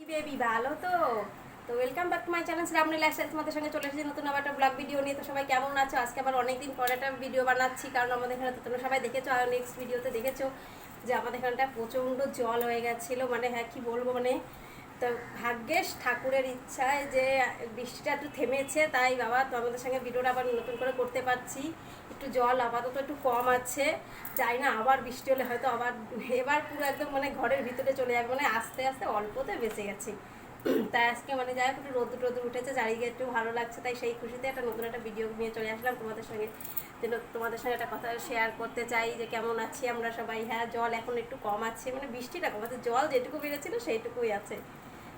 Baby ভালো তো তো welcome back to my channel Shrabani lifestyle. তোমাদের সঙ্গে চলে এসেছি নতুন আবার একটা ব্লগ ভিডিও নিয়ে। তো সবাই কেমন আছো? আজকে আবার অনেকদিন পরে একটা ভিডিও বানাচ্ছি, কারণ আমাদের এখানে তো তোমরা সবাই দেখেছো আর নেক্সট ভিডিওতে দেখেছো যে আমাদের এখানটা প্রচণ্ড জল হয়ে গেছিলো। মানে হ্যাঁ কি বলবো, মানে তো ভাগ্যেশ ঠাকুরের ইচ্ছায় যে বৃষ্টিটা একটু থেমেছে, তাই বাবা তো আমাদের সঙ্গে ভিডিওটা আবার নতুন করে করতে পারছি। একটু জল আপাতত একটু কম আছে, যাই না আবার বৃষ্টি হলে হয়তো আবার এবার পুরো একদম মানে ঘরের ভিতরে চলে যাবে, মানে আস্তে আস্তে অল্পতে বেঁচে গেছি। তাই আজকে মানে যাই হোক একটু রোদ উঠেছে, চারিদিকে একটু ভালো লাগছে, তাই সেই খুশিতে একটা নতুন একটা ভিডিও নিয়ে চলে আসলাম তোমাদের সঙ্গে। যেন তোমাদের সঙ্গে একটা কথা শেয়ার করতে চাই যে কেমন আছি আমরা সবাই। হ্যাঁ জল এখন একটু কম আছে, মানে বৃষ্টিটা কম আছে, জল যেটুকু বেড়েছিল সেইটুকুই আছে,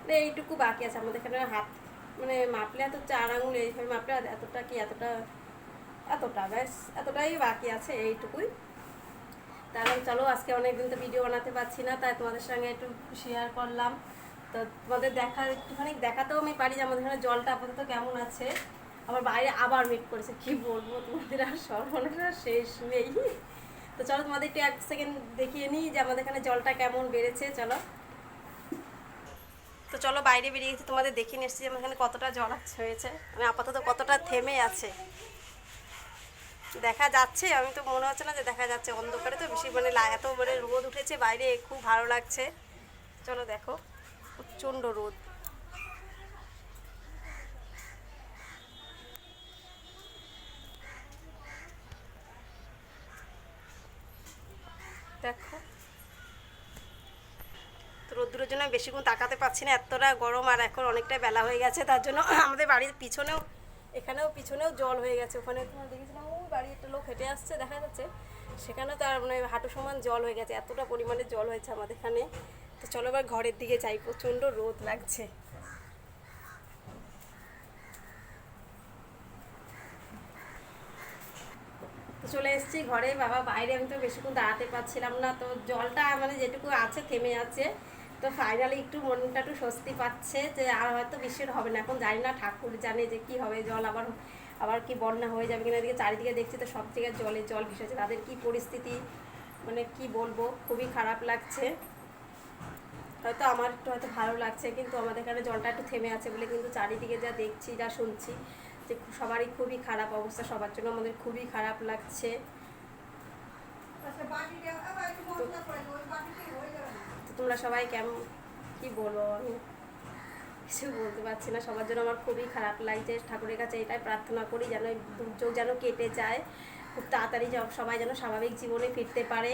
মানে এইটুকু বাকি আছে। আমাদের এখানে হাত মানে মাপলে এত 4 আঙুল এইভাবে মাপলে এতটা কি এতটা এতটা ব্যাস এতটাই বাকি আছে, এইটুকুই। তাহলে চলো আজকে অনেকদিন তো ভিডিও বানাতে পারছি না, তাই তোমাদের সঙ্গে একটু শেয়ার করলাম। তো তোমাদের একটুখানি দেখাতেও আমি পারি যে আমাদের এখানে জলটা আপাতত কেমন আছে। আবার বাইরে আবার মেঘ করেছে, কি বলবো তোমাদের আর সর্বনাশ শেষ নেই। তো চলো তোমাদের একটু 1 সেকেন্ড দেখিয়ে নিই যে আমাদের এখানে জলটা কেমন বেড়েছে। চলো তো চলো বাইরে বেরিয়ে গেছি, তোমাদের দেখিয়ে নিয়ে এসেছি যে আমার এখানে কতটা জল হয়েছে, মানে আপাতত কতটা থেমে আছে দেখা যাচ্ছে। আমি তো মনে হচ্ছে না যে দেখা যাচ্ছে, অন্ধকারে তো বেশি মানে এত মানে রোদ উঠেছে বাইরে, খুব ভালো লাগছে। চলো দেখো প্রচণ্ড রোদ। দেখো তো রোদ্দুরের জন্য বেশিক্ষণ তাকাতে পারছি না, এতটা গরম। আর এখন অনেকটা বেলা হয়ে গেছে, তার জন্য আমাদের বাড়ির পিছনেও পিছনেও জল হয়ে গেছে। ওখানে তোমার দেখেছিলাম ওই বাড়ির একটা লোক হেঁটে আসছে দেখা যাচ্ছে, সেখানে তার মানে হাঁটু সমান জল হয়ে গেছে, এতটা পরিমাণে জল হয়েছে আমাদের এখানে। তো চলো এবার ঘরের দিকে যাই, প্রচণ্ড রোদ লাগছে। তো চলে এসেছি ঘরে বাবা, বাইরে আমি তো বেশিক্ষণ দাঁড়াতে পারছিলাম না, তো জলটা মানে যেটুকু আছে থেমে আছে। তো ফাইনালি একটু মনটা একটু স্বস্তি পাচ্ছে যে আর হয়তো বৃষ্টির হবে না। এখন জানি না, ঠাকুর জানে যে কি হবে, জল আবার আবার কি বন্যা হয়ে যাবে কিনা। এদিকে চারিদিকে দেখছি তো সব জায়গায় জল ভেসেছে, তাদের কি পরিস্থিতি মানে কি বলবো, খুবই খারাপ লাগছে। হয়তো আমার একটু হয়তো ভালো লাগছে, কিন্তু আমাদের এখানে জলটা একটু থেমে আছে বলে কিন্তু চারিদিকে যা দেখছি যা শুনছি যে সবারই খুবই খারাপ অবস্থা, সবার জন্য আমাদের খুবই খারাপ লাগছে। তো তোমরা সবাই কেমন, কি বলবো আমি কিছু বলতে পারছি না, সবার জন্য আমার খুবই খারাপ লাগছে। ঠাকুরের কাছে এটাই প্রার্থনা করি যেন এই দুর্যোগ যেন কেটে যায়, খুব তাড়াতাড়ি সবাই যেন স্বাভাবিক জীবনে ফিরতে পারে।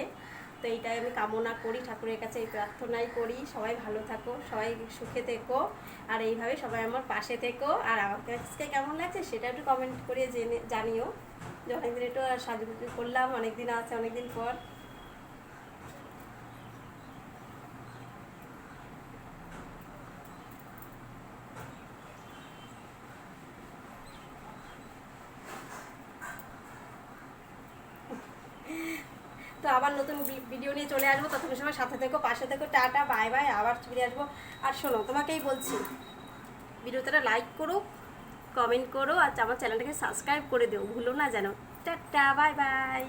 তো এইটাই আমি কামনা করি, ঠাকুরের কাছে এই প্রার্থনাই করি। সবাই ভালো থাকো, সবাই সুখে থেকো, আর এইভাবে সবাই আমার পাশে থেকো। আর আমার কাছে কেমন লাগছে সেটা একটু কমেন্ট করে জানিও যে অনেকদিন একটু সাজুগুজু করলাম, অনেকদিন আছে অনেকদিন পর। তো আবার নতুন ভিডিও নিয়ে চলে আসবো, ততক্ষণ সময় সাথে থেকো, পাশে থেকো। টাটা বাই বাই, আবার ফিরে আসবো। আর শোনো, তোমাকেই বলছি ভিডিওটা লাইক করো, কমেন্ট করো, আর আমার চ্যানেলটাকে সাবস্ক্রাইব করে দিও, ভুলো না যেন। Tata bye bye.